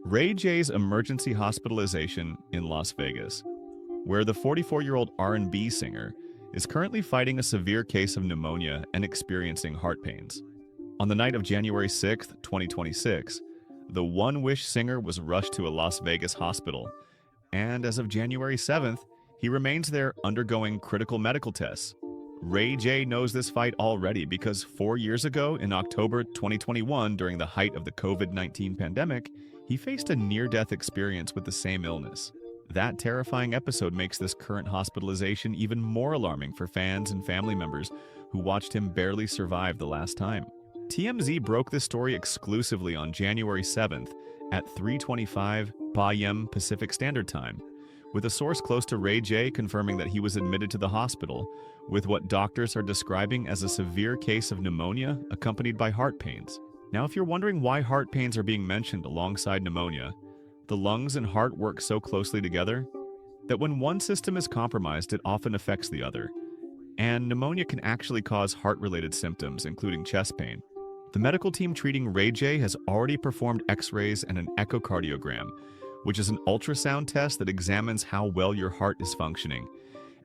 Ray J's emergency hospitalization in Las Vegas, where the 44-year-old R&B singer is currently fighting a severe case of pneumonia and experiencing heart pains. On the night of January 6, 2026, the One Wish singer was rushed to a Las Vegas hospital, and as of January 7th, he remains there undergoing critical medical tests. Ray J knows this fight already because 4 years ago, in October 2021, during the height of the COVID-19 pandemic, he faced a near-death experience with the same illness. That terrifying episode makes this current hospitalization even more alarming for fans and family members who watched him barely survive the last time. TMZ broke this story exclusively on January 7th at 3:25 p.m. Pacific Standard Time, with a source close to Ray J confirming that he was admitted to the hospital with what doctors are describing as a severe case of pneumonia accompanied by heart pains. Now, if you're wondering why heart pains are being mentioned alongside pneumonia, the lungs and heart work so closely together that when one system is compromised, it often affects the other. And pneumonia can actually cause heart-related symptoms, including chest pain. The medical team treating Ray J has already performed X-rays and an echocardiogram, which is an ultrasound test that examines how well your heart is functioning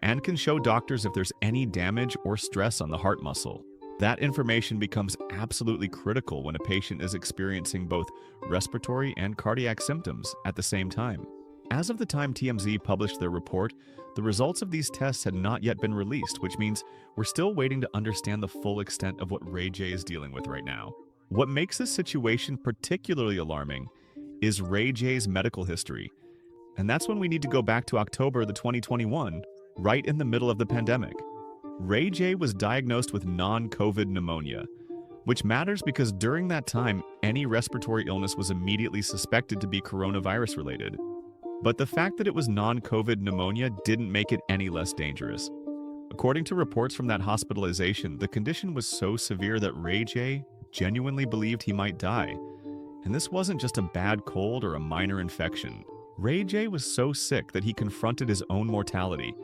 and can show doctors if there's any damage or stress on the heart muscle. That information becomes absolutely critical when a patient is experiencing both respiratory and cardiac symptoms at the same time. As of the time TMZ published their report, the results of these tests had not yet been released, which means we're still waiting to understand the full extent of what Ray J is dealing with right now. What makes this situation particularly alarming is Ray J's medical history. And that's when we need to go back to October 2021, right in the middle of the pandemic. Ray J was diagnosed with non-COVID pneumonia, which matters because during that time, any respiratory illness was immediately suspected to be coronavirus-related. But the fact that it was non-COVID pneumonia didn't make it any less dangerous. According to reports from that hospitalization, the condition was so severe that Ray J genuinely believed he might die. And this wasn't just a bad cold or a minor infection. Ray J was so sick that he confronted his own mortality.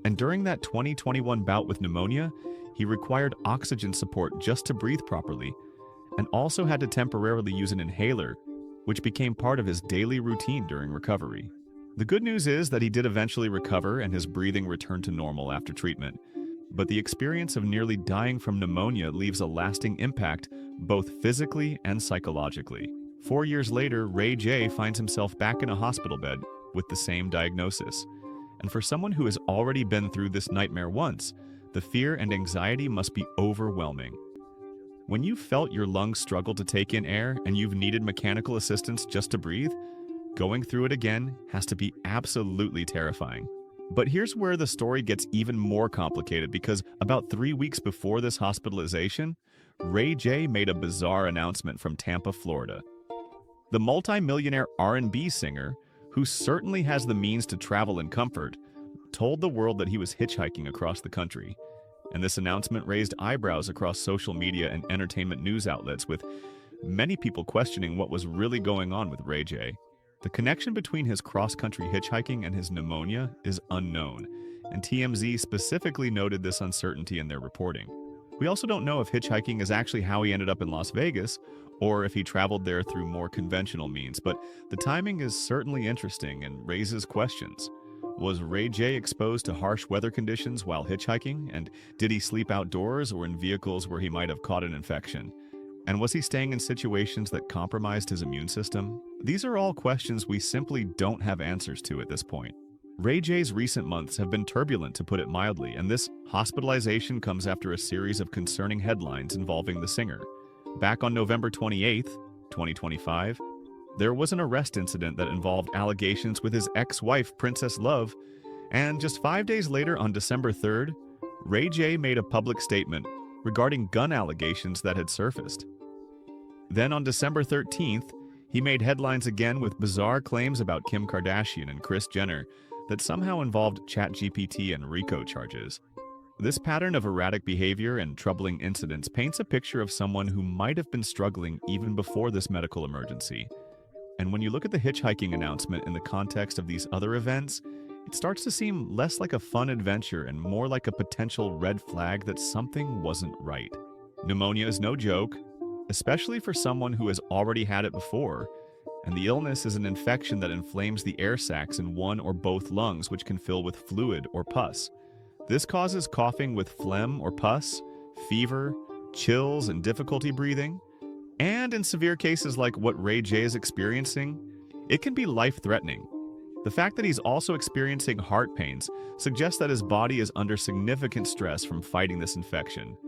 And during that 2021 bout with pneumonia, he required oxygen support just to breathe properly, and also had to temporarily use an inhaler, which became part of his daily routine during recovery. The good news is that he did eventually recover and his breathing returned to normal after treatment. But the experience of nearly dying from pneumonia leaves a lasting impact both physically and psychologically. 4 years later, Ray J finds himself back in a hospital bed with the same diagnosis. And for someone who has already been through this nightmare once, the fear and anxiety must be overwhelming. When you've felt your lungs struggle to take in air and you've needed mechanical assistance just to breathe, going through it again has to be absolutely terrifying. But here's where the story gets even more complicated because about 3 weeks before this hospitalization, Ray J made a bizarre announcement from Tampa, Florida. The multi-millionaire R&B singer, who certainly has the means to travel in comfort, told the world that he was hitchhiking across the country. And this announcement raised eyebrows across social media and entertainment news outlets, with many people questioning what was really going on with Ray J. The connection between his cross-country hitchhiking and his pneumonia is unknown, and TMZ specifically noted this uncertainty in their reporting. We also don't know if hitchhiking is actually how he ended up in Las Vegas, or if he traveled there through more conventional means, but the timing is certainly interesting and raises questions. Was Ray J exposed to harsh weather conditions while hitchhiking, and did he sleep outdoors or in vehicles where he might have caught an infection? And was he staying in situations that compromised his immune system? These are all questions we simply don't have answers to at this point. Ray J's recent months have been turbulent, to put it mildly, and this hospitalization comes after a series of concerning headlines involving the singer. Back on November 28, 2025, there was an arrest incident that involved allegations with his ex-wife, Princess Love, and just 5 days later, on December 3rd, Ray J made a public statement regarding gun allegations that had surfaced. Then on December 13th, he made headlines again with bizarre claims about Kim Kardashian and Kris Jenner that somehow involved ChatGPT and RICO charges. This pattern of erratic behavior and troubling incidents paints a picture of someone who might have been struggling even before this medical emergency. And when you look at the hitchhiking announcement in the context of these other events, it starts to seem less like a fun adventure and more like a potential red flag that something wasn't right. Pneumonia is no joke, especially for someone who has already had it before, And the illness is an infection that inflames the air sacs in one or both lungs, which can fill with fluid or pus. This causes coughing with phlegm or pus, fever, chills, and difficulty breathing. And in severe cases like what Ray J is experiencing, it can be life-threatening. The fact that he's also experiencing heart pains suggests that his body is under significant stress from fighting this infection.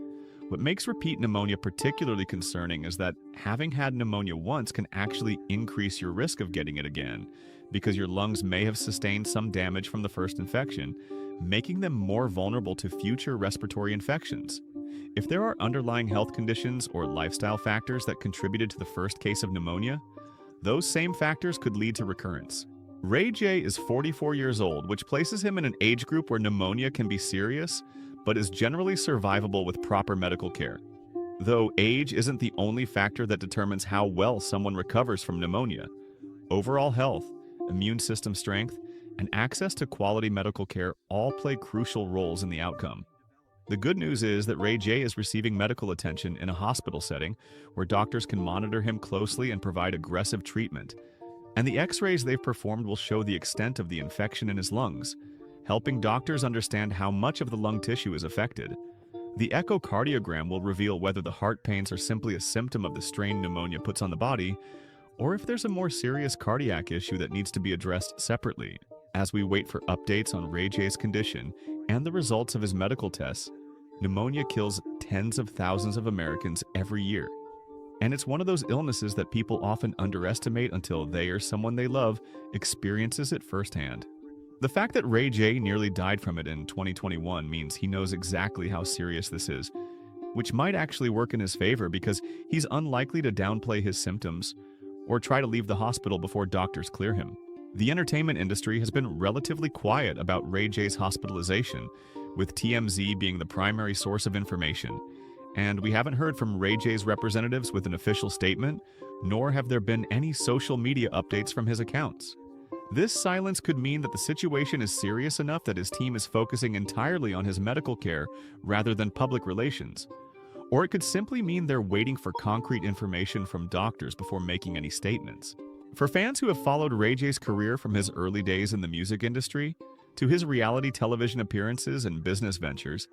What makes repeat pneumonia particularly concerning is that having had pneumonia once can actually increase your risk of getting it again, because your lungs may have sustained some damage from the first infection, making them more vulnerable to future respiratory infections. If there are underlying health conditions or lifestyle factors that contributed to the first case of pneumonia, those same factors could lead to recurrence. Ray J is 44 years old, which places him in an age group where pneumonia can be serious, but is generally survivable with proper medical care. Though age isn't the only factor that determines how well someone recovers from pneumonia, overall health, immune system strength, and access to quality medical care all play crucial roles in the outcome. The good news is that Ray J is receiving medical attention in a hospital setting where doctors can monitor him closely and provide aggressive treatment. And the x-rays they've performed will show the extent of the infection in his lungs, helping doctors understand how much of the lung tissue is affected. The echocardiogram will reveal whether the heart pains are simply a symptom of the strain pneumonia puts on the body, or if there's a more serious cardiac issue that needs to be addressed separately. As we wait for updates on Ray J's condition and the results of his medical tests, pneumonia kills tens of thousands of Americans every year. And it's one of those illnesses that people often underestimate until they or someone they love experiences it firsthand. The fact that Ray J nearly died from it in 2021 means he knows exactly how serious this is, which might actually work in his favor because he's unlikely to downplay his symptoms or try to leave the hospital before doctors clear him. The entertainment industry has been relatively quiet about Ray J's hospitalization, with TMZ being the primary source of information. And we haven't heard from Ray J's representatives with an official statement, nor have there been any social media updates from his accounts. This silence could mean that the situation is serious enough that his team is focusing entirely on his medical care rather than public relations. Or it could simply mean they're waiting for concrete information from doctors before making any statements. For fans who have followed Ray J's career from his early days in the music industry to his reality television appearances and business ventures,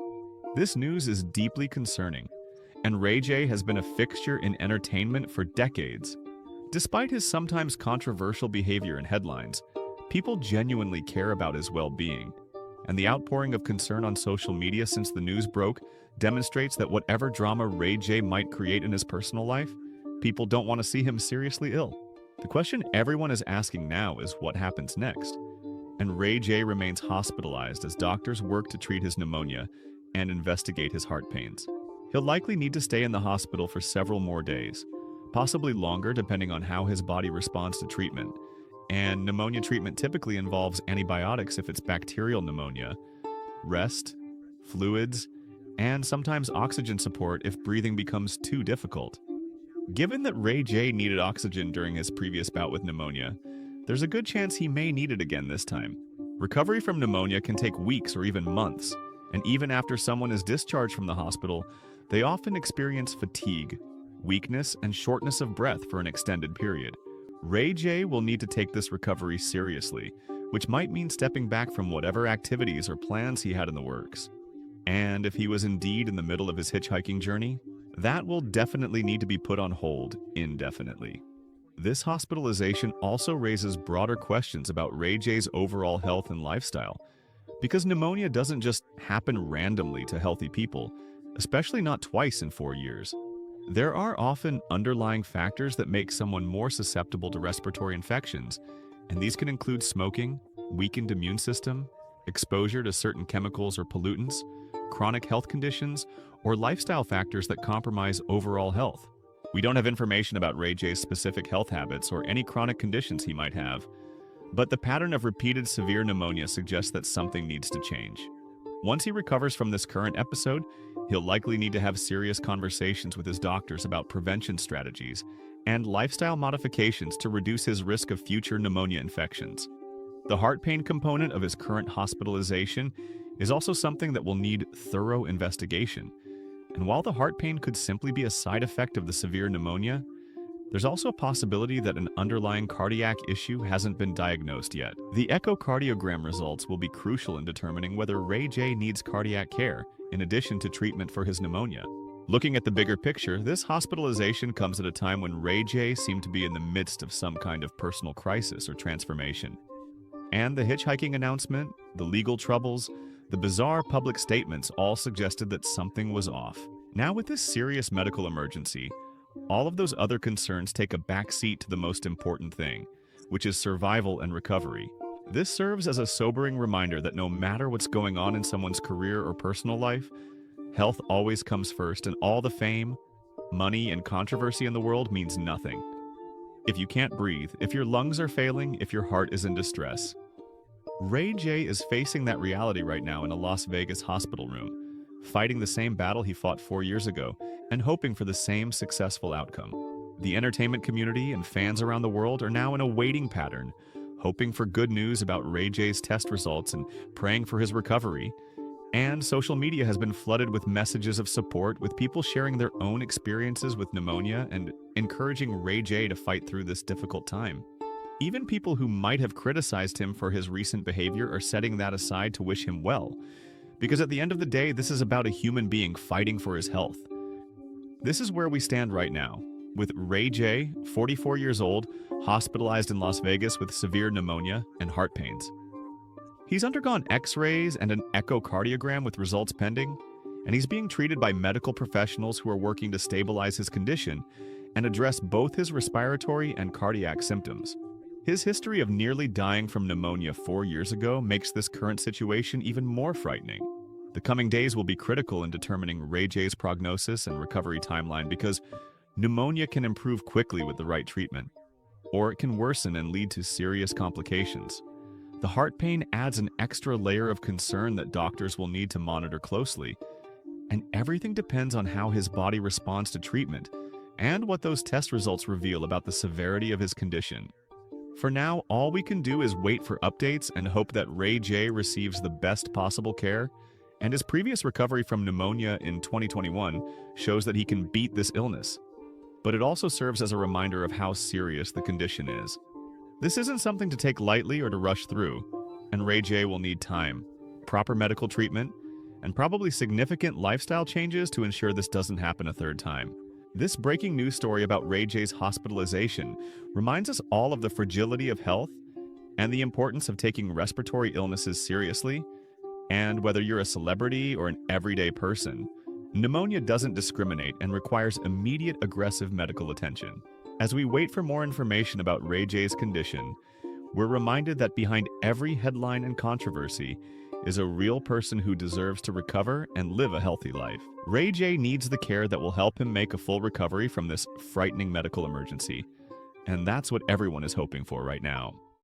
this news is deeply concerning, and Ray J has been a fixture in entertainment for decades. Despite his sometimes controversial behavior in headlines, people genuinely care about his well-being, and the outpouring of concern on social media since the news broke demonstrates that whatever drama Ray J might create in his personal life, people don't want to see him seriously ill. The question everyone is asking now is what happens next, and Ray J remains hospitalized as doctors work to treat his pneumonia and investigate his heart pains. He'll likely need to stay in the hospital for several more days, possibly longer depending on how his body responds to treatment. And pneumonia treatment typically involves antibiotics if it's bacterial pneumonia, rest, fluids, and sometimes oxygen support if breathing becomes too difficult. Given that Ray J needed oxygen during his previous bout with pneumonia, there's a good chance he may need it again this time. Recovery from pneumonia can take weeks or even months, and even after someone is discharged from the hospital, they often experience fatigue, weakness, and shortness of breath for an extended period. Ray J will need to take this recovery seriously, which might mean stepping back from whatever activities or plans he had in the works. And if he was indeed in the middle of his hitchhiking journey, that will definitely need to be put on hold indefinitely. This hospitalization also raises broader questions about Ray J's overall health and lifestyle, because pneumonia doesn't just happen randomly to healthy people, especially not twice in 4 years. There are often underlying factors that make someone more susceptible to respiratory infections, and these can include smoking, weakened immune system, exposure to certain chemicals or pollutants, chronic health conditions, or lifestyle factors that compromise overall health. We don't have information about Ray J's specific health habits or any chronic conditions he might have, but the pattern of repeated severe pneumonia suggests that something needs to change. Once he recovers from this current episode, he'll likely need to have serious conversations with his doctors about prevention strategies and lifestyle modifications to reduce his risk of future pneumonia infections. The heart pain component of his current hospitalization is also something that will need thorough investigation. And while the heart pain could simply be a side effect of the severe pneumonia, There's also a possibility that an underlying cardiac issue hasn't been diagnosed yet. The echocardiogram results will be crucial in determining whether Ray J needs cardiac care, in addition to treatment for his pneumonia. Looking at the bigger picture, this hospitalization comes at a time when Ray J seemed to be in the midst of some kind of personal crisis or transformation. And the hitchhiking announcement, the legal troubles, the bizarre public statements all suggested that something was off. Now with this serious medical emergency, all of those other concerns take a backseat to the most important thing, which is survival and recovery. This serves as a sobering reminder that no matter what's going on in someone's career or personal life, health always comes first, and all the fame, money, and controversy in the world means nothing. If you can't breathe, if your lungs are failing, if your heart is in distress. Ray J is facing that reality right now in a Las Vegas hospital room, fighting the same battle he fought 4 years ago and hoping for the same successful outcome. The entertainment community and fans around the world are now in a waiting pattern, hoping for good news about Ray J's test results and praying for his recovery. And social media has been flooded with messages of support, with people sharing their own experiences with pneumonia and encouraging Ray J to fight through this difficult time. Even people who might have criticized him for his recent behavior are setting that aside to wish him well. Because at the end of the day, this is about a human being fighting for his health. This is where we stand right now, with Ray J, 44 years old, hospitalized in Las Vegas with severe pneumonia and heart pains. He's undergone x-rays and an echocardiogram with results pending, and he's being treated by medical professionals who are working to stabilize his condition and address both his respiratory and cardiac symptoms. His history of nearly dying from pneumonia 4 years ago makes this current situation even more frightening. The coming days will be critical in determining Ray J's prognosis and recovery timeline because pneumonia can improve quickly with the right treatment, or it can worsen and lead to serious complications. The heart pain adds an extra layer of concern that doctors will need to monitor closely, and everything depends on how his body responds to treatment and what those test results reveal about the severity of his condition. For now, all we can do is wait for updates and hope that Ray J receives the best possible care, and his previous recovery from pneumonia in 2021 shows that he can beat this illness. But it also serves as a reminder of how serious the condition is. This isn't something to take lightly or to rush through, and Ray J will need time, proper medical treatment, and probably significant lifestyle changes to ensure this doesn't happen a third time. This breaking news story about Ray J's hospitalization reminds us all of the fragility of health and the importance of taking respiratory illnesses seriously. And whether you're a celebrity or an everyday person, pneumonia doesn't discriminate and requires immediate aggressive medical attention. As we wait for more information about Ray J's condition, we're reminded that behind every headline and controversy is a real person who deserves to recover and live a healthy life. Ray J needs the care that will help him make a full recovery from this frightening medical emergency. And that's what everyone is hoping for right now.